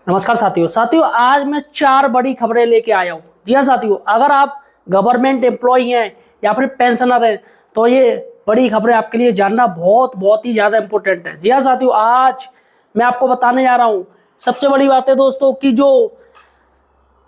नमस्कार साथियों आज मैं चार बड़ी खबरें लेके आया हूँ। जी हाँ साथियों, अगर आप गवर्नमेंट एम्प्लॉई हैं या फिर पेंशनर हैं तो ये बड़ी खबरें आपके लिए जानना बहुत बहुत ही ज़्यादा इंपॉर्टेंट है। जी हाँ साथियों, आज मैं आपको बताने जा रहा हूँ सबसे बड़ी बात है दोस्तों कि जो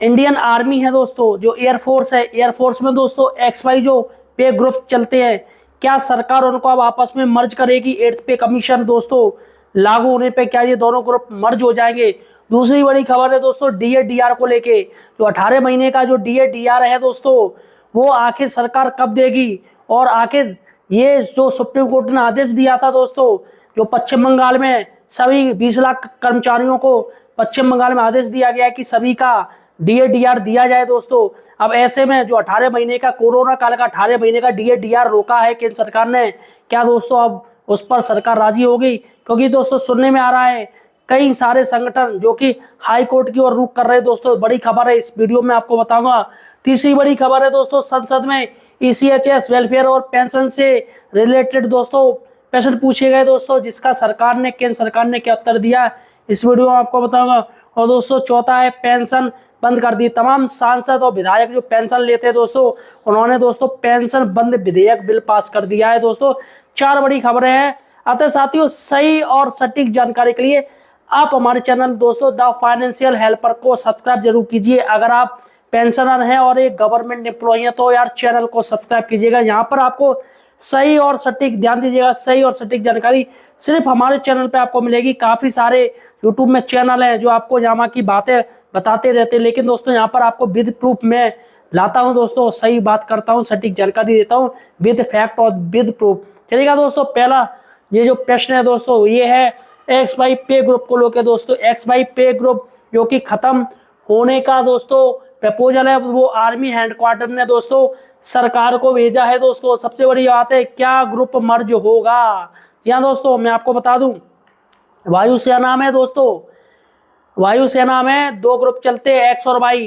इंडियन आर्मी है दोस्तों, जो एयरफोर्स है, एयरफोर्स में दोस्तों XY जो पे ग्रुप चलते हैं, क्या सरकार उनको अब आपस में मर्ज करेगी? 8th पे कमीशन दोस्तों लागू होने पे क्या ये दोनों ग्रुप मर्ज हो जाएंगे? दूसरी बड़ी खबर है दोस्तों DA/DR को लेके, जो 18 महीने का जो DA/DR है दोस्तों, वो आखिर सरकार कब देगी? और आखिर ये जो सुप्रीम कोर्ट ने आदेश दिया था दोस्तों, जो पश्चिम बंगाल में सभी 20 लाख कर्मचारियों को पश्चिम बंगाल में आदेश दिया गया है कि सभी का DA/DR दिया जाए दोस्तों। अब ऐसे में जो 18 महीने का कोरोना काल का 18 महीने का DA/DR रोका है केंद्र सरकार ने, क्या दोस्तों अब उस पर सरकार राजी होगी? क्योंकि दोस्तों सुनने में आ रहा है कई सारे संगठन जो कि हाई कोर्ट की ओर रुख कर रहे हैं दोस्तों। बड़ी खबर है, इस वीडियो में आपको बताऊंगा। तीसरी बड़ी खबर है दोस्तों, संसद में ECHS वेलफेयर और पेंशन से रिलेटेड दोस्तों प्रश्न पूछे गए दोस्तों, जिसका सरकार ने, केंद्र सरकार ने क्या उत्तर दिया, इस वीडियो में आपको बताऊंगा। और दोस्तों चौथा है, पेंशन बंद कर दी। तमाम सांसद और विधायक जो पेंशन लेते हैं दोस्तों, उन्होंने दोस्तों पेंशन बंद विधेयक बिल पास कर दिया है दोस्तों। चार बड़ी खबरें हैं। अतः साथियों, सही और सटीक जानकारी के लिए आप हमारे चैनल दोस्तों द फाइनेंशियल हेल्पर को सब्सक्राइब जरूर कीजिए। अगर आप पेंशनर हैं और एक गवर्नमेंट एम्प्लॉय हैं तो यार चैनल को सब्सक्राइब कीजिएगा। यहाँ पर आपको सही और सटीक, ध्यान दीजिएगा, सही और सटीक जानकारी सिर्फ हमारे चैनल पे आपको मिलेगी। काफी सारे यूट्यूब में चैनल हैं जो आपको यहाँ की बातें बताते रहते हैं, लेकिन दोस्तों यहाँ पर आपको विद प्रूफ में लाता हूँ दोस्तों, सही बात करता हूँ, सटीक जानकारी देता हूँ विद फैक्ट और विद प्रूफ। चलिएगा दोस्तों, पहला ये जो प्रश्न है दोस्तों, ये है XY पे ग्रुप को लेकर दोस्तों। XY पे ग्रुप जो कि खत्म होने का दोस्तों प्रपोजल है, वो आर्मी हेडक्वार्टर ने दोस्तों सरकार को भेजा है दोस्तों। सबसे बड़ी बात है, क्या ग्रुप मर्ज होगा? यहाँ दोस्तों मैं आपको बता दूं, वायुसेना में दोस्तों, वायुसेना में दो ग्रुप चलते हैं, X और Y।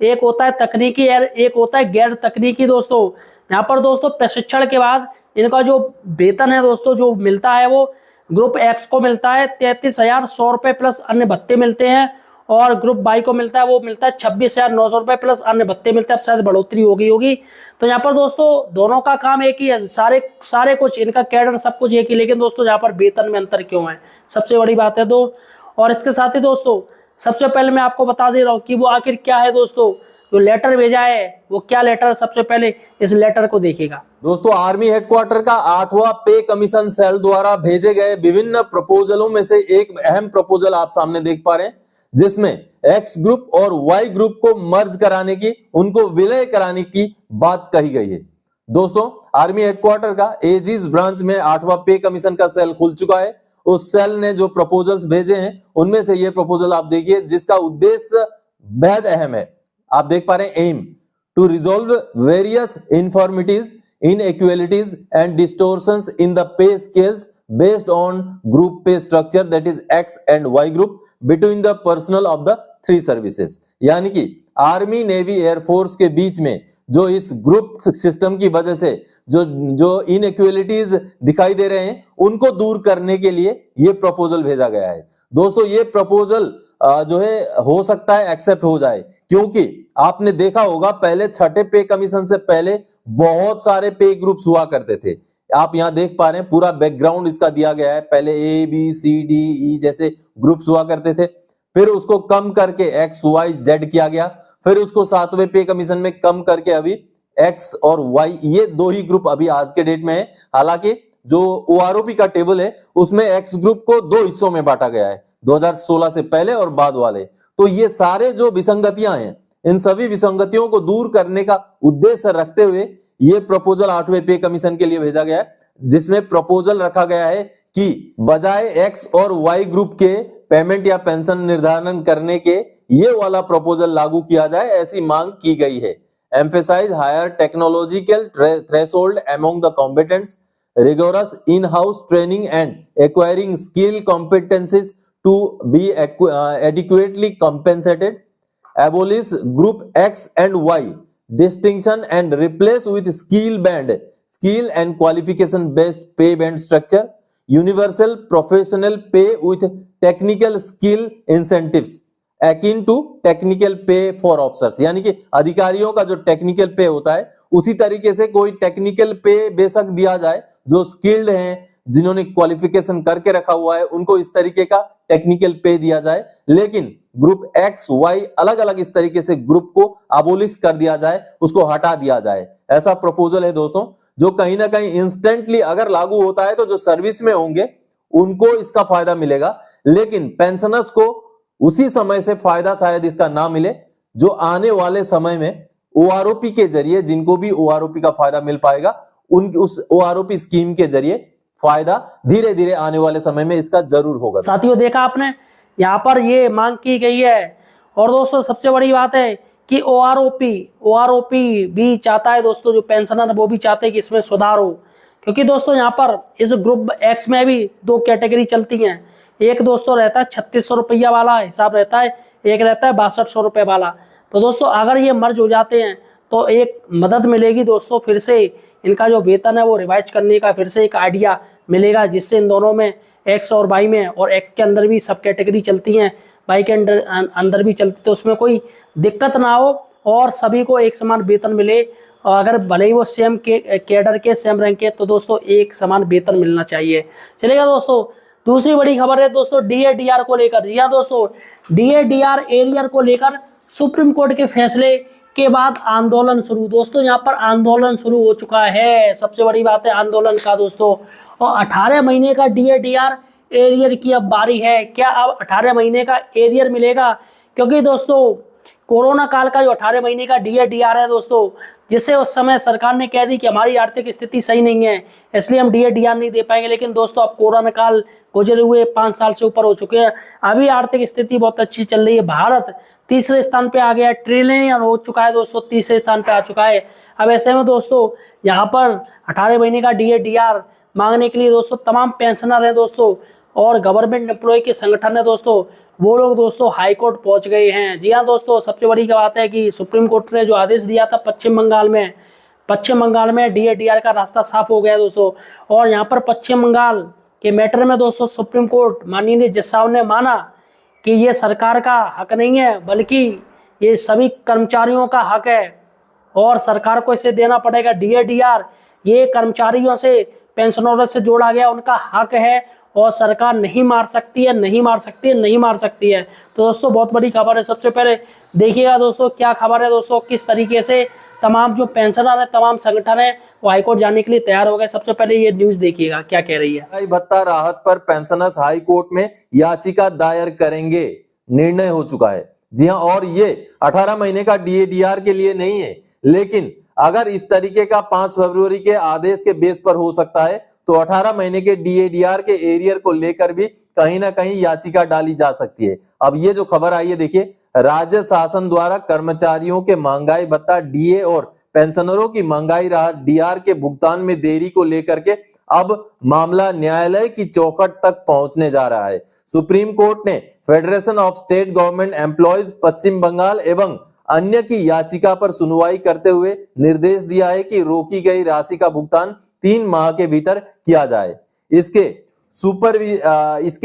एक होता है तकनीकी और एक होता है गैर तकनीकी दोस्तों। यहाँ पर दोस्तों प्रशिक्षण के बाद इनका जो वेतन है दोस्तों जो मिलता है, वो ग्रुप X को मिलता है 33,100 रुपये प्लस अन्य भत्ते मिलते हैं, और ग्रुप Y को मिलता है, वो मिलता है 26,900 रुपये प्लस अन्य भत्ते मिलते हैं। अब शायद बढ़ोतरी हो गई होगी। तो यहाँ पर दोस्तों दोनों का काम एक ही है, सारे कुछ इनका कैडर सब कुछ एक ही, लेकिन दोस्तों यहाँ पर वेतन में अंतर क्यों है, सबसे बड़ी बात है दो। और इसके साथ ही दोस्तों सबसे पहले मैं आपको बता दे रहा हूँ कि वो आखिर क्या है दोस्तों, जो लेटर भेजा है वो क्या लेटर है। सबसे पहले इस लेटर को देखिएगा दोस्तों। आर्मी हेडक्वार्टर का 8वां पे कमीशन सेल द्वारा भेजे गए विभिन्न प्रपोजलों में से एक अहम प्रपोजल आप सामने देख पा रहे हैं, जिसमें X ग्रुप और Y ग्रुप को मर्ज कराने की, उनको विलय कराने की बात कही गई है। दोस्तों आर्मी हेडक्वार्टर का एजीज ब्रांच में 8वां पे कमीशन का सेल खुल चुका है। उस सेल ने जो प्रपोजल्स भेजे हैं उनमें से ये प्रपोजल आप देखिए, जिसका उद्देश्य बेहद अहम है। आप देख पा रहे हैं, aim to resolve various infirmities, inequalities and distortions in the pay scales based on group pay structure, that is X and Y group, between the personnel of the three services। यानी कि आर्मी, नेवी, एयरफोर्स के बीच में जो इस group system की वजह से जो इनइक्वालिटीज दिखाई दे रहे हैं, उनको दूर करने के लिए ये प्रपोजल भेजा गया है। दोस्तों ये प्रपोजल जो है हो सकता है एक्सेप्ट हो जाए, क्योंकि आपने देखा होगा पहले छठे पे कमीशन से पहले बहुत सारे पे ग्रुप्स हुआ करते थे। आप यहां देख पा रहे हैं, पूरा बैकग्राउंड इसका दिया गया है। पहले ABCDE जैसे ग्रुप्स हुआ करते थे, फिर उसको कम करके XYZ किया गया, फिर उसको 7वें पे कमीशन में कम करके अभी X और Y, ये दो ही ग्रुप अभी आज के डेट में है। हालांकि जो OROP का टेबल है उसमें X ग्रुप को दो हिस्सों में बांटा गया है, 2016 से पहले और बाद वाले। तो ये सारे जो विसंगतियां हैं, इन सभी विसंगतियों को दूर करने का उद्देश्य रखते हुए ये प्रपोजल 8वें पे कमीशन के लिए भेजा गया है, जिसमें प्रपोजल रखा गया है कि बजाय X और Y ग्रुप के पेमेंट या पेंशन निर्धारण करने के ये वाला प्रपोजल लागू किया जाए, ऐसी मांग की गई है। Emphasise higher technological threshold among the competents, rigorous in-house training and acquiring skill competencies to be adequately compensated, abolish group X and Y distinction and replace with skill and qualification based pay band structure, universal professional pay with technical skill incentives, akin to technical pay for officers, यानी कि अधिकारियों का जो technical पे होता है उसी तरीके से कोई टेक्निकल पे बेशक दिया जाए, जो स्किल्ड हैं, जिन्होंने क्वालिफिकेशन करके रखा हुआ है, उनको इस तरीके का टेक्निकल पे दिया जाए, लेकिन ग्रुप एक्स वाई अलग अलग इस तरीके से ग्रुप को अबोलिश कर दिया जाए, उसको हटा दिया जाए। ऐसा प्रपोजल है दोस्तों, जो कहीं ना कहीं इंस्टेंटली अगर लागू होता है तो जो सर्विस में होंगे उनको इसका फायदा मिलेगा, लेकिन पेंशनर्स को उसी समय से फायदा शायद इसका ना मिले जो आने वाले समय में ओआरओपी के जरिए, जिनको भी ओआरओपी का फायदा मिल पाएगा, उन उस ओआरओपी स्कीम के जरिए फायदा धीरे धीरे आने वाले समय में इसका जरूर होगा। साथियों देखा आपने, यहाँ पर ये मांग की गई है। और दोस्तों सबसे बड़ी बात है कि ओआरओपी भी चाहता है दोस्तों, जो पेंशनर है वो भी चाहते हैं कि इसमें सुधार हो, क्योंकि दोस्तों यहाँ पर इस ग्रुप एक्स में भी दो कैटेगरी चलती हैं। एक दोस्तों रहता है 3600 रुपया वाला हिसाब रहता है, एक रहता है 6200 रुपये वाला। तो दोस्तों अगर ये मर्ज हो जाते हैं तो एक मदद मिलेगी दोस्तों, फिर से इनका जो वेतन है वो रिवाइज करने का फिर से एक आइडिया मिलेगा, जिससे इन दोनों में एक्स और वाई में, और एक्स के अंदर भी सब कैटेगरी चलती हैं, वाई के अंदर भी चलती, तो उसमें कोई दिक्कत ना हो और सभी को एक समान वेतन मिले। और अगर भले ही वो सेम कैडर के सेम रैंक के, तो दोस्तों एक समान वेतन मिलना चाहिए। चलेगा दोस्तों, दूसरी बड़ी खबर है दोस्तों डीएडीआर को लेकर। जी हाँ दोस्तों, डीएडीआर एरियर को लेकर सुप्रीम कोर्ट के फैसले के बाद आंदोलन शुरू। दोस्तों यहाँ पर आंदोलन शुरू हो चुका है, सबसे बड़ी बात है आंदोलन का दोस्तों। और 18 महीने का डीएडीआर एरियर की अब बारी है। क्या अब 18 महीने का एरियर मिलेगा? क्योंकि दोस्तों कोरोना काल का जो 18 महीने का डीएडीआर है दोस्तों, जिससे उस समय सरकार ने कह दी कि हमारी आर्थिक स्थिति सही नहीं है, इसलिए हम डीएडीआर नहीं दे पाएंगे। लेकिन दोस्तों अब कोरोना काल गुजरे हुए 5 साल से ऊपर हो चुके हैं, अभी आर्थिक स्थिति बहुत अच्छी चल रही है। भारत तीसरे स्थान पे आ गया है, ट्रिलियन हो चुका है दोस्तों, तीसरे स्थान पे आ चुका है। अब ऐसे में दोस्तों यहाँ पर 18 महीने का डीएडीआर मांगने के लिए दोस्तों तमाम पेंशनर हैं दोस्तों, और गवर्नमेंट एम्प्लॉय के संगठन है दोस्तों, वो लोग दोस्तों हाई कोर्ट पहुंच गए हैं। जी हाँ दोस्तों, सबसे बड़ी बात है कि सुप्रीम कोर्ट ने जो आदेश दिया था पश्चिम बंगाल में डीएडीआर का रास्ता साफ हो गया दोस्तों। और यहाँ पर पश्चिम बंगाल के मैटर में दोस्तों सुप्रीम कोर्ट माननीय जज साहब ने माना कि ये सरकार का हक नहीं है, बल्कि ये सभी कर्मचारियों का हक है, और सरकार को इसे देना पड़ेगा। डीएडीआर ये कर्मचारियों से, पेंशनरों से जोड़ा गया उनका हक है, और सरकार नहीं मार सकती है। तो दोस्तों बहुत बड़ी खबर है। सबसे पहले देखिएगा दोस्तों क्या खबर है दोस्तों, किस तरीके से तमाम जो पेंशनर है, तमाम संगठन है, वो हाईकोर्ट जाने के लिए तैयार हो गए। सबसे पहले ये न्यूज देखिएगा क्या कह रही है। महंगाई भत्ता राहत पर पेंशनर्स हाई कोर्ट में याचिका दायर करेंगे, निर्णय हो चुका है। जी हाँ, और ये 18 महीने का डीएडीआर के लिए नहीं है, लेकिन अगर इस तरीके का 5 फरवरी के आदेश के बेस पर हो सकता है, तो 18 महीने के डीएडीआर के एरियर को लेकर भी कहीं ना कहीं याचिका डाली जा सकती है। अब ये जो खबर आई है देखिए, राज्य शासन द्वारा कर्मचारियों के महंगाई भत्ता डीए और पेंशनरों की महंगाई राहत डीआर के भुगतान में देरी को लेकर के अब मामला न्यायालय की चौखट तक पहुंचने जा रहा है। सुप्रीम कोर्ट ने federation of state government employees Paschim Bangal एवं अन्य की याचिका पर सुनवाई करते हुए निर्देश दिया है कि रोकी गई राशि का भुगतान 3 माह के भीतर किया जाए। इसके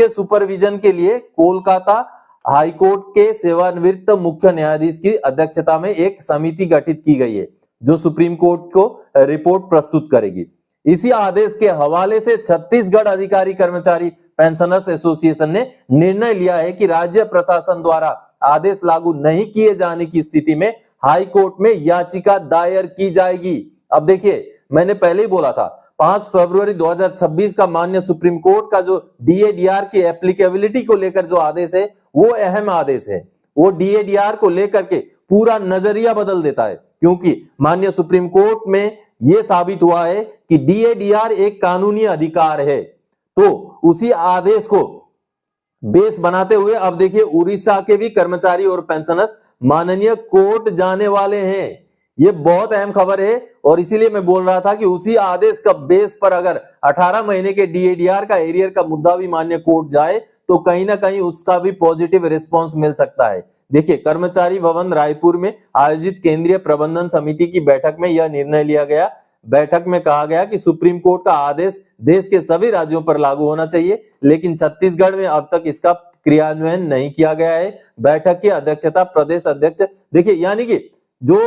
सुपरविजन के लिए कोलकाता हाईकोर्ट के सेवानिवृत्त मुख्य न्यायाधीश की अध्यक्षता में एक समिति गठित की गई है, जो सुप्रीम कोर्ट को रिपोर्ट प्रस्तुत करेगी। इसी आदेश के हवाले से छत्तीसगढ़ अधिकारी कर्मचारी पेंशनर्स एसोसिएशन ने निर्णय लिया है कि राज्य प्रशासन द्वारा आदेश लागू नहीं किए जाने की स्थिति में हाई कोर्ट में याचिका दायर की जाएगी। अब देखिए, मैंने पहले ही बोला था 5 फरवरी 2026 का माननीय सुप्रीम कोर्ट का जो डीएडीआर की एप्लीकेबिलिटी को लेकर जो आदेश है, वो अहम आदेश है। वो डीएडीआर को लेकर के पूरा नजरिया बदल देता है, क्योंकि माननीय सुप्रीम कोर्ट में यह साबित हुआ है कि डीएडीआर एक कानूनी अधिकार है। तो उसी आदेश को बेस बनाते हुए अब देखिए उड़ीसा के भी कर्मचारी और पेंशनर्स माननीय कोर्ट जाने वाले हैं। ये बहुत अहम खबर है, और इसीलिए मैं बोल रहा था कि उसी आदेश का बेस पर अगर 18 महीने के डीएडीआर का एरियर का मुद्दा भी मान्य कोर्ट जाए, तो कहीं ना कहीं उसका भी पॉजिटिव रिस्पांस मिल सकता है। देखिए, कर्मचारी भवन रायपुर में आयोजित केंद्रीय प्रबंधन समिति की बैठक में यह निर्णय लिया गया। बैठक में कहा गया कि सुप्रीम कोर्ट का आदेश देश के सभी राज्यों पर लागू होना चाहिए, लेकिन छत्तीसगढ़ में अब तक इसका क्रियान्वयन नहीं किया गया है। बैठक की अध्यक्षता प्रदेश अध्यक्ष, देखिए यानी कि जो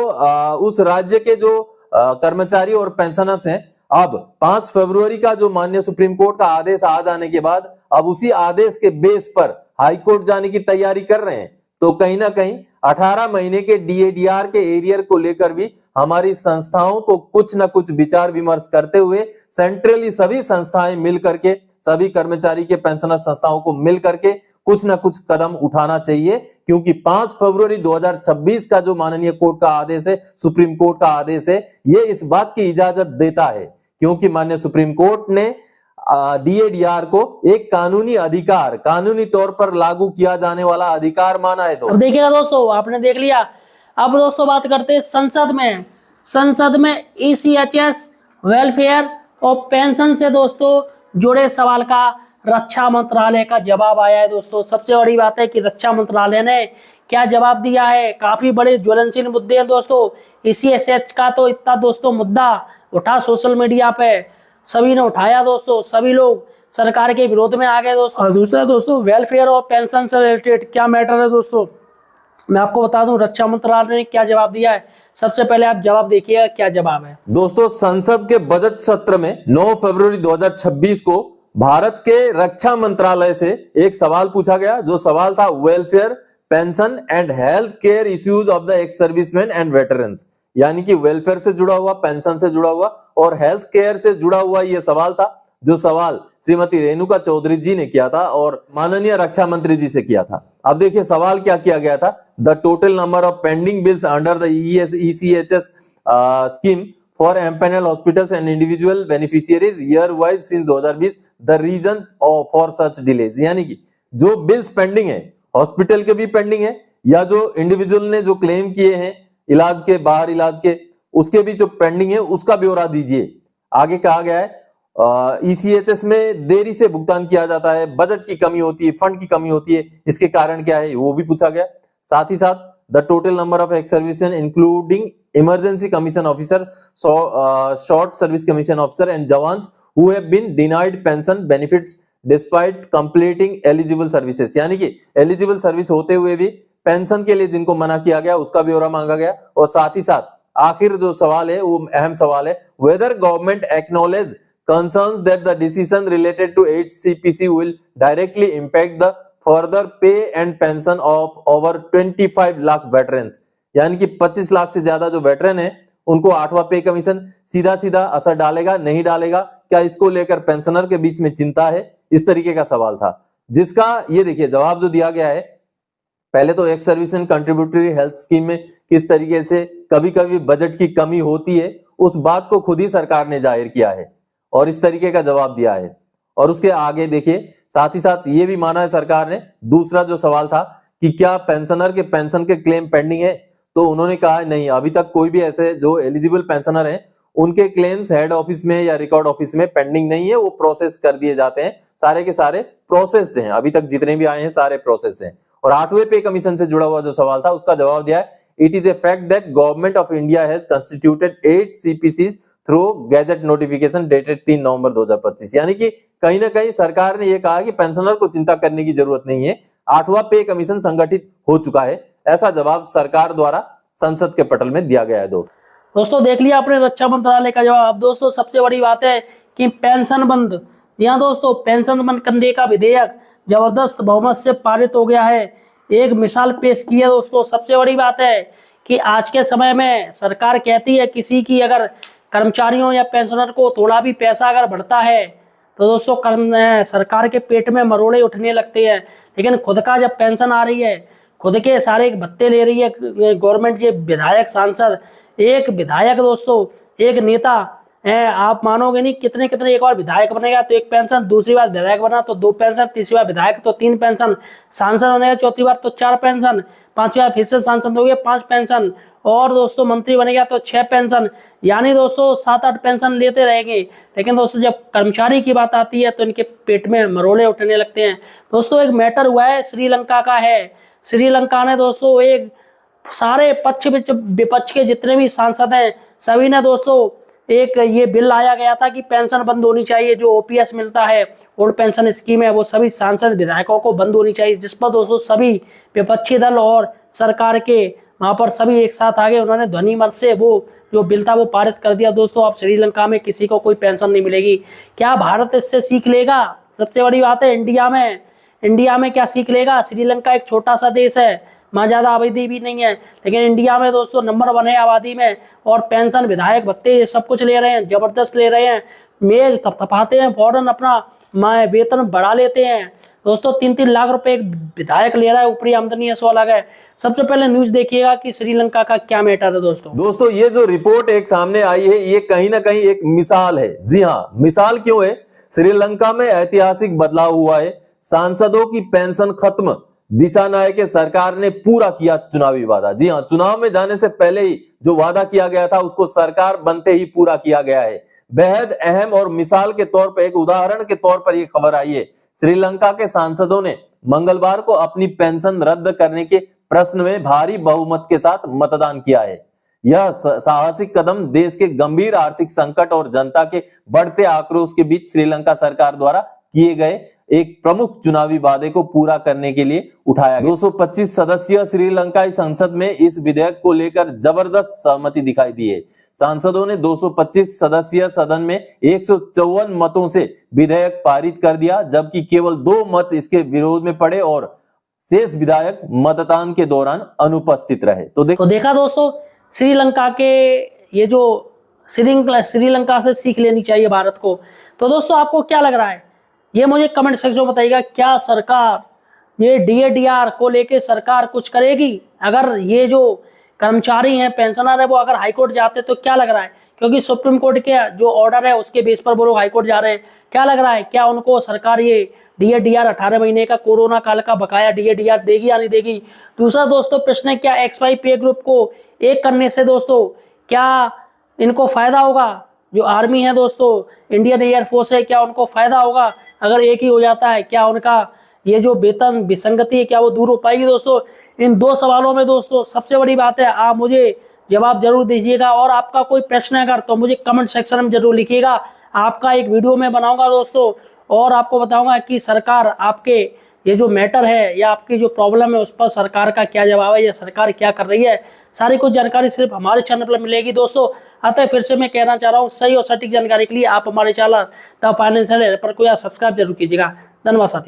उस राज्य के जो कर्मचारी और पेंशनर्स हैं, अब 5 फरवरी का जो माननीय सुप्रीम कोर्ट का आदेश आ जाने के बाद अब उसी आदेश के बेस पर हाई कोर्ट जाने की तैयारी कर रहे हैं। तो कहीं ना कहीं 18 महीने के डीएडीआर के एरियर को लेकर भी हमारी संस्थाओं को कुछ ना कुछ विचार विमर्श करते हुए सेंट्रली सभी संस्थाएं मिल करके, सभी कर्मचारी के पेंशनर संस्थाओं को मिल करके कुछ ना कुछ कदम उठाना चाहिए, क्योंकि 5 फरवरी 2026 का जो माननीय कोर्ट का आदेश है, सुप्रीम कोर्ट का आदेश है, ये इस बात की इजाजत देता है, क्योंकि माननीय सुप्रीम कोर्ट ने डीएडीआर को एक कानूनी अधिकार, कानूनी तौर पर लागू किया जाने वाला अधिकार माना है। तो अब देखिएगा दोस्तों, आपने देख लिया। अब दोस्तों बात करते हैं संसद में ईसीएचएस, वेलफेयर और पेंशन से दोस्तों जुड़े सवाल का रक्षा मंत्रालय का जवाब आया है। दोस्तों सबसे बड़ी बात है कि रक्षा मंत्रालय ने क्या जवाब दिया है। काफी बड़े ज्वलनशील मुद्दे हैं दोस्तों। ईसीएचएस का तो इतना दोस्तों मुद्दा उठा सोशल मीडिया पे, सभी ने उठाया दोस्तों, सभी लोग सरकार के विरोध में आ गए दोस्तों। और दूसरा दोस्तों वेलफेयर और पेंशन से रिलेटेड क्या मैटर है दोस्तों, मैं आपको बता दूं रक्षा मंत्रालय ने क्या जवाब दिया है। सबसे पहले आप जवाब देखिएगा क्या जवाब है। दोस्तों संसद के बजट सत्र में 9 फरवरी 2026 को भारत के रक्षा मंत्रालय से एक सवाल पूछा गया, जो सवाल था welfare, pension and health care issues of the ex serviceman and veterans, यानी कि वेलफेयर से जुड़ा हुआ, पेंशन से जुड़ा हुआ और हेल्थ केयर से जुड़ा हुआ यह सवाल था, जो सवाल श्रीमती रेणुका चौधरी जी ने किया था और माननीय रक्षा मंत्री जी से किया था। अब देखिए सवाल क्या किया गया था। The total number of pending bills under the ECHS scheme for empanel hospitals and individual beneficiaries year wise since 2020, the reason for such delays, यानी कि जो बिल्स पेंडिंग है, हॉस्पिटल के भी पेंडिंग है या जो इंडिविजुअल ने जो क्लेम किए हैं इलाज के, बाहर इलाज के, उसके भी जो पेंडिंग है उसका ब्यौरा दीजिए। आगे कहा गया है ECHS में देरी से भुगतान किया जाता है, बजट की कमी होती है, फंड की कमी होती है, इसके कारण क्या है वो भी पूछा गया। साथ ही साथ the total number of ex servicemen including emergency commission officer, short service commission officer and jawans who have been denied pension benefits despite completing eligible services, यानी कि एलिजिबल सर्विस होते हुए भी पेंशन के लिए जिनको मना किया गया उसका ब्यौरा मांगा गया। और साथ ही साथ आखिर जो सवाल है वो अहम सवाल है, whether government acknowledge concerns that the decision related to HCPC will directly impact the further pay and pension of over 25 lakh veterans, यानी कि 25 लाख से ज्यादा जो वेटरन है उनको 8वां पे कमीशन सीधा सीधा असर डालेगा, नहीं डालेगा, क्या इसको लेकर पेंशनर के बीच में चिंता है, इस तरीके का सवाल था, जिसका ये देखिए जवाब जो दिया गया है। पहले तो ex serviceman contributory health scheme में किस तरीके से कभी कभी बजट की कमी होती है, उस बात को खुद ही सरकार ने जाहिर किया है और इस तरीके का जवाब दिया है। और उसके आगे देखिए साथ ही साथ ये भी माना है सरकार ने, दूसरा जो सवाल था कि क्या पेंशनर के पेंशन के क्लेम पेंडिंग है, तो उन्होंने कहा नहीं, अभी तक कोई भी ऐसे जो एलिजिबल पेंशनर हैं उनके क्लेम्स हेड ऑफिस में या रिकॉर्ड ऑफिस में पेंडिंग नहीं है, वो प्रोसेस कर दिए जाते हैं, सारे के सारे प्रोसेस्ड हैं, अभी तक जितने भी आए हैं सारे प्रोसेस्ड हैं। और 8वें पे कमीशन से जुड़ा हुआ जो सवाल था उसका जवाब दिया है, it is a fact that government of India has constituted 8 CPCs through gadget notification dated 3 नवंबर 2025, यानी कि कहीं ना कहीं सरकार ने यह कहा कि पेंशनर को चिंता करने की जरूरत नहीं है, 8वां पे कमीशन संगठित हो चुका है, ऐसा जवाब सरकार द्वारा संसद के पटल में दिया गया है। दोस्तों देख लिया आपने रक्षा मंत्रालय का जवाब। दोस्तों सबसे बड़ी बात है कि पेंशन बंद, यहाँ दोस्तों पेंशन बंद करने का विधेयक जबरदस्त बहुमत से पारित हो गया है। एक मिसाल पेश की है दोस्तों। सबसे बड़ी बात है कि आज के समय में सरकार कहती है किसी की अगर कर्मचारियों या पेंशनर को थोड़ा भी पैसा अगर बढ़ता है तो दोस्तों सरकार के पेट में मरोड़े उठने लगते हैं, लेकिन खुद का जब पेंशन आ रही है, खुद के सारे भत्ते ले रही है गवर्नमेंट, ये विधायक, सांसद, एक विधायक दोस्तों, एक नेता, आप मानोगे नहीं कितने कितने, एक बार विधायक बनेगा तो 1 पेंशन, दूसरी बार विधायक बना तो 2 पेंशन, तीसरी बार विधायक तो 3 पेंशन, सांसद बनेगा चौथी बार तो 4 पेंशन, 5वीं बार फिर से सांसद हो गया 5 पेंशन, और दोस्तों मंत्री बनेगा तो 6 पेंशन, यानी दोस्तों 7-8 पेंशन लेते रहेंगे। लेकिन दोस्तों जब कर्मचारी की बात आती है तो इनके पेट में मरोड़े उठने लगते हैं। दोस्तों एक मैटर हुआ है श्रीलंका का है। श्रीलंका ने दोस्तों एक सारे विपक्ष के जितने भी सांसद हैं सभी ने दोस्तों एक ये बिल लाया गया था कि पेंशन बंद होनी चाहिए, जो ओपीएस मिलता है, ओल्ड पेंशन स्कीम है, वो सभी सांसद विधायकों को बंद होनी चाहिए, जिस पर दोस्तों सभी विपक्षी दल और सरकार के वहां पर सभी एक साथ आ गए। उन्होंने ध्वनि मत से वो जो बिल था वो पारित कर दिया। दोस्तों अब श्रीलंका में किसी को कोई पेंशन नहीं मिलेगी। क्या भारत इससे सीख लेगा? सबसे बड़ी बात है इंडिया में क्या सीख लेगा? श्रीलंका एक छोटा सा देश है, वहाँ ज़्यादा आबादी भी नहीं है, लेकिन इंडिया में दोस्तों नंबर 1 है आबादी में, और पेंशन, विधायक भत्ते, ये सब कुछ ले रहे हैं, जबरदस्त ले रहे हैं, मेज थपथपाते हैं, फौरन अपना वेतन बढ़ा लेते हैं। दोस्तों 3-3 लाख रुपए एक विधायक ले रहा है, ऊपरी आमदनी है, 100 लाख है। सबसे पहले न्यूज देखिएगा कि श्रीलंका का क्या मैटर है। दोस्तों ये जो रिपोर्ट एक सामने आई है, ये कहीं ना कहीं एक मिसाल है। जी हाँ, मिसाल क्यों है? श्रीलंका में ऐतिहासिक बदलाव हुआ है। सांसदों की पेंशन खत्म, दिशानायके सरकार ने पूरा किया चुनावी वादा। जी हाँ, चुनाव में जाने से पहले ही जो वादा किया गया था उसको सरकार बनते ही पूरा किया गया है। बेहद अहम और मिसाल के तौर पर, एक उदाहरण के तौर पर यह खबर आई है। श्रीलंका के सांसदों ने मंगलवार को अपनी पेंशन रद्द करने के प्रश्न में भारी बहुमत के साथ मतदान किया है। यह साहसिक कदम देश के गंभीर आर्थिक संकट और जनता के बढ़ते आक्रोश के बीच श्रीलंका सरकार द्वारा किए गए एक प्रमुख चुनावी वादे को पूरा करने के लिए उठाया गया। 225 सदस्यीय श्रीलंकाई संसद में इस विधेयक को लेकर जबरदस्त सहमति दिखाई दी है। सांसदों ने 225 सदस्यीय सदन में 154 मतों से विधेयक पारित कर दिया, जबकि केवल 2 मत इसके विरोध में पड़े और शेष विधायक मतदान के दौरान अनुपस्थित रहे। तो देखा दोस्तों, श्रीलंका के ये जो श्रीलंका से सीख लेनी चाहिए भारत को। तो दोस्तों आपको क्या लग रहा है, ये मुझे कमेंट सेक्शन में बताइएगा। क्या सरकार ये डीएडीआर को लेके सरकार कुछ करेगी? अगर ये जो कर्मचारी हैं, पेंशनर है, वो अगर हाईकोर्ट जाते तो क्या लग रहा है, क्योंकि सुप्रीम कोर्ट के जो ऑर्डर है उसके बेस पर वो लोग हाईकोर्ट जा रहे हैं, क्या लग रहा है, क्या उनको सरकार ये डीएडीआर 18 महीने का कोरोना काल का बकाया डीएडीआर देगी या नहीं देगी? दूसरा दोस्तों प्रश्न है, क्या XY पे ग्रुप को एक करने से दोस्तों क्या इनको फायदा होगा? जो आर्मी है दोस्तों, इंडियन एयरफोर्स है, क्या उनको फायदा होगा अगर एक ही हो जाता है? क्या उनका ये जो वेतन विसंगति है क्या वो दूर हो पाएगी? दोस्तों इन 2 सवालों में दोस्तों सबसे बड़ी बात है, आप मुझे जवाब जरूर दीजिएगा। और आपका कोई प्रश्न है अगर, तो मुझे कमेंट सेक्शन में जरूर लिखिएगा। आपका एक वीडियो में बनाऊंगा दोस्तों, और आपको बताऊंगा कि सरकार आपके ये जो मैटर है या आपकी जो प्रॉब्लम है उस पर सरकार का क्या जवाब है या सरकार क्या कर रही है। सारी कुछ जानकारी सिर्फ हमारे चैनल पर मिलेगी दोस्तों। अतः फिर से मैं कहना चाह रहा हूँ, सही और सटीक जानकारी के लिए आप हमारे चैनल द फाइनेंशियल पर कोई सब्सक्राइब जरूर कीजिएगा। धन्यवाद साथी।